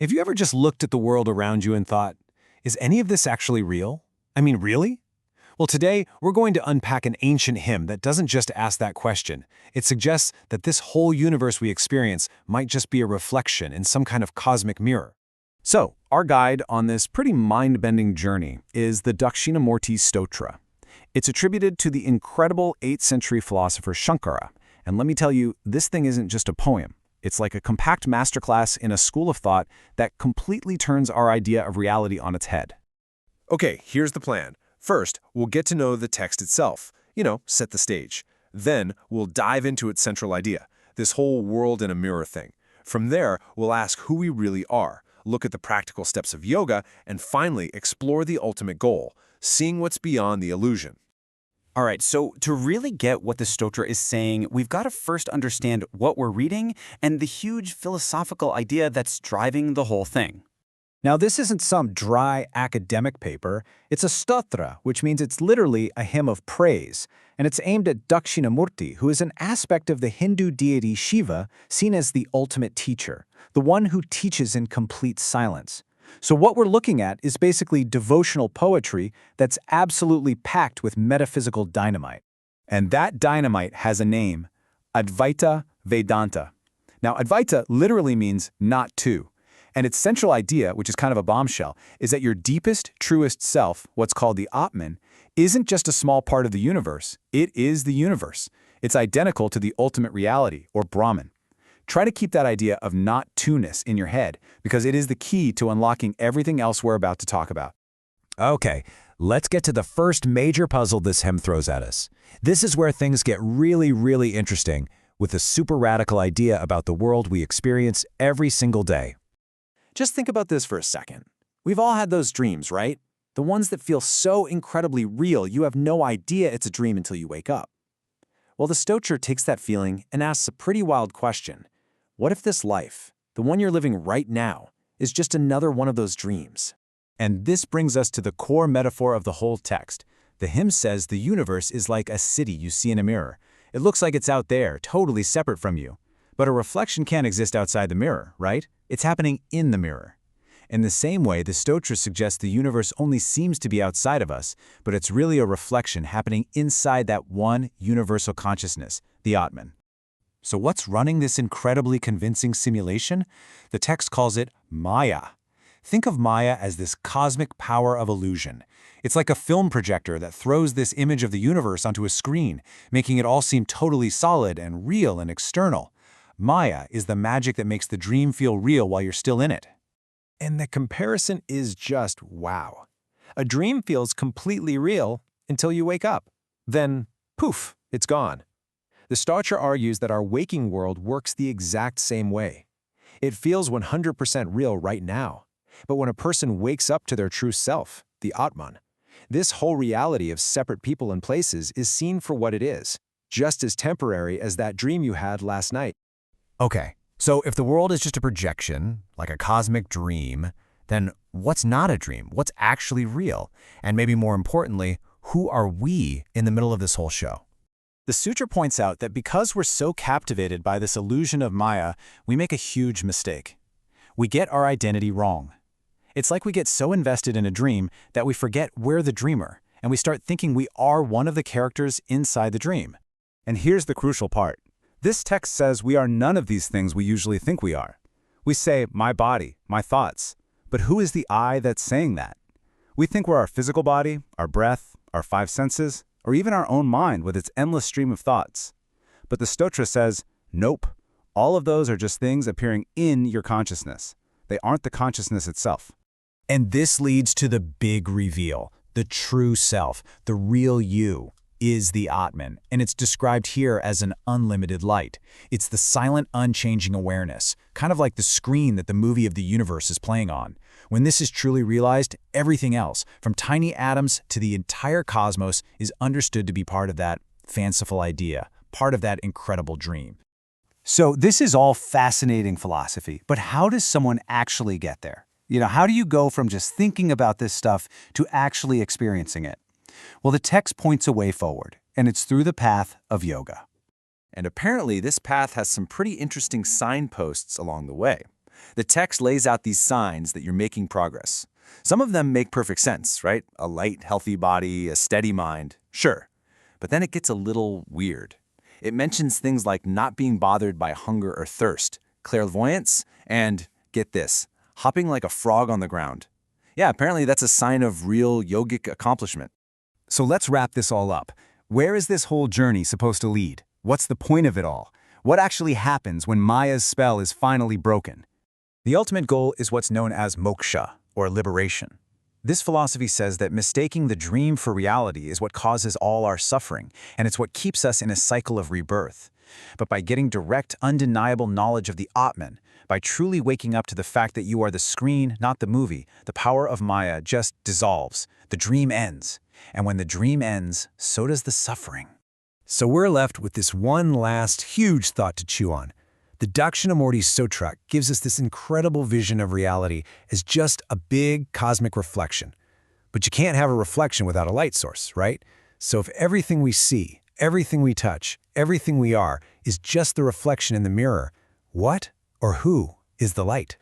Have you ever just looked at the world around you and thought, is any of this actually real? I mean, really? Well, today, we're going to unpack an ancient hymn that doesn't just ask that question. It suggests that this whole universe we experience might just be a reflection in some kind of cosmic mirror. So, our guide on this pretty mind-bending journey is the Dakshinamurthy Stotram. It's attributed to the incredible 8th century philosopher Shankara. And let me tell you, this thing isn't just a poem. It's like a compact masterclass in a school of thought that completely turns our idea of reality on its head. Okay, here's the plan. First, we'll get to know the text itself. Set the stage. Then, we'll dive into its central idea, this whole world in a mirror thing. From there, we'll ask who we really are, look at the practical steps of yoga, and finally explore the ultimate goal, seeing what's beyond the illusion. All right, so to really get what the Stotra is saying, we've got to first understand what we're reading and the huge philosophical idea that's driving the whole thing. Now, this isn't some dry academic paper. It's a stotra, which means it's literally a hymn of praise, and it's aimed at Dakshinamurthy, who is an aspect of the Hindu deity Shiva seen as the ultimate teacher, the one who teaches in complete silence. So what we're looking at is basically devotional poetry that's absolutely packed with metaphysical dynamite. And that dynamite has a name, Advaita Vedanta. Now, Advaita literally means not two. And its central idea, which is kind of a bombshell, is that your deepest, truest self, what's called the Atman, isn't just a small part of the universe, it is the universe. It's identical to the ultimate reality, or Brahman. Try to keep that idea of not two-ness in your head, because it is the key to unlocking everything else we're about to talk about. Okay, let's get to the first major puzzle this hymn throws at us. This is where things get really interesting, with a super radical idea about the world we experience every single day. Just think about this for a second. We've all had those dreams, right? The ones that feel so incredibly real you have no idea it's a dream until you wake up. Well, the Stotra takes that feeling and asks a pretty wild question. What if this life, the one you're living right now, is just another one of those dreams? And this brings us to the core metaphor of the whole text. The hymn says the universe is like a city you see in a mirror. It looks like it's out there, totally separate from you. But a reflection can't exist outside the mirror, right? It's happening in the mirror. In the same way, the Stotra suggests the universe only seems to be outside of us, but it's really a reflection happening inside that one universal consciousness, the Atman. So what's running this incredibly convincing simulation? The text calls it Maya. Think of Maya as this cosmic power of illusion. It's like a film projector that throws this image of the universe onto a screen, making it all seem totally solid and real and external. Maya is the magic that makes the dream feel real while you're still in it. And the comparison is just wow. A dream feels completely real until you wake up. Then, poof, it's gone. The Stotra argues that our waking world works the exact same way. It feels 100% real right now. But when a person wakes up to their true self, the Atman, this whole reality of separate people and places is seen for what it is, just as temporary as that dream you had last night. Okay, so if the world is just a projection, like a cosmic dream, then what's not a dream? What's actually real? And maybe more importantly, who are we in the middle of this whole show? The sutra points out that because we're so captivated by this illusion of Maya, we make a huge mistake. We get our identity wrong. It's like we get so invested in a dream that we forget we're the dreamer, and we start thinking we are one of the characters inside the dream. And here's the crucial part. This text says we are none of these things we usually think we are. We say, my body, my thoughts. But who is the I that's saying that? We think we're our physical body, our breath, our 5 senses, or even our own mind with its endless stream of thoughts. But the Stotra says, nope, all of those are just things appearing in your consciousness. They aren't the consciousness itself. And this leads to the big reveal. The true self, the real you, is the Atman, and it's described here as an unlimited light. It's the silent, unchanging awareness, kind of like the screen that the movie of the universe is playing on. When this is truly realized, everything else, from tiny atoms to the entire cosmos, is understood to be part of that fanciful idea, part of that incredible dream. So this is all fascinating philosophy, but how does someone actually get there? How do you go from just thinking about this stuff to actually experiencing it? Well, the text points a way forward, and it's through the path of yoga. And apparently this path has some pretty interesting signposts along the way. The text lays out these signs that you're making progress. Some of them make perfect sense, right? A light, healthy body, a steady mind. Sure. But then it gets a little weird. It mentions things like not being bothered by hunger or thirst, clairvoyance, and, get this, hopping like a frog on the ground. Yeah, apparently that's a sign of real yogic accomplishment. So let's wrap this all up. Where is this whole journey supposed to lead? What's the point of it all? What actually happens when Maya's spell is finally broken? The ultimate goal is what's known as moksha, or liberation. This philosophy says that mistaking the dream for reality is what causes all our suffering, and it's what keeps us in a cycle of rebirth. But by getting direct, undeniable knowledge of the Atman, by truly waking up to the fact that you are the screen, not the movie, the power of Maya just dissolves. The dream ends. And when the dream ends, so does the suffering. So we're left with this one last huge thought to chew on. The Dakshinamurthy Stotram gives us this incredible vision of reality as just a big cosmic reflection. But you can't have a reflection without a light source, right? So if everything we see, everything we touch, everything we are is just the reflection in the mirror, what or who is the light?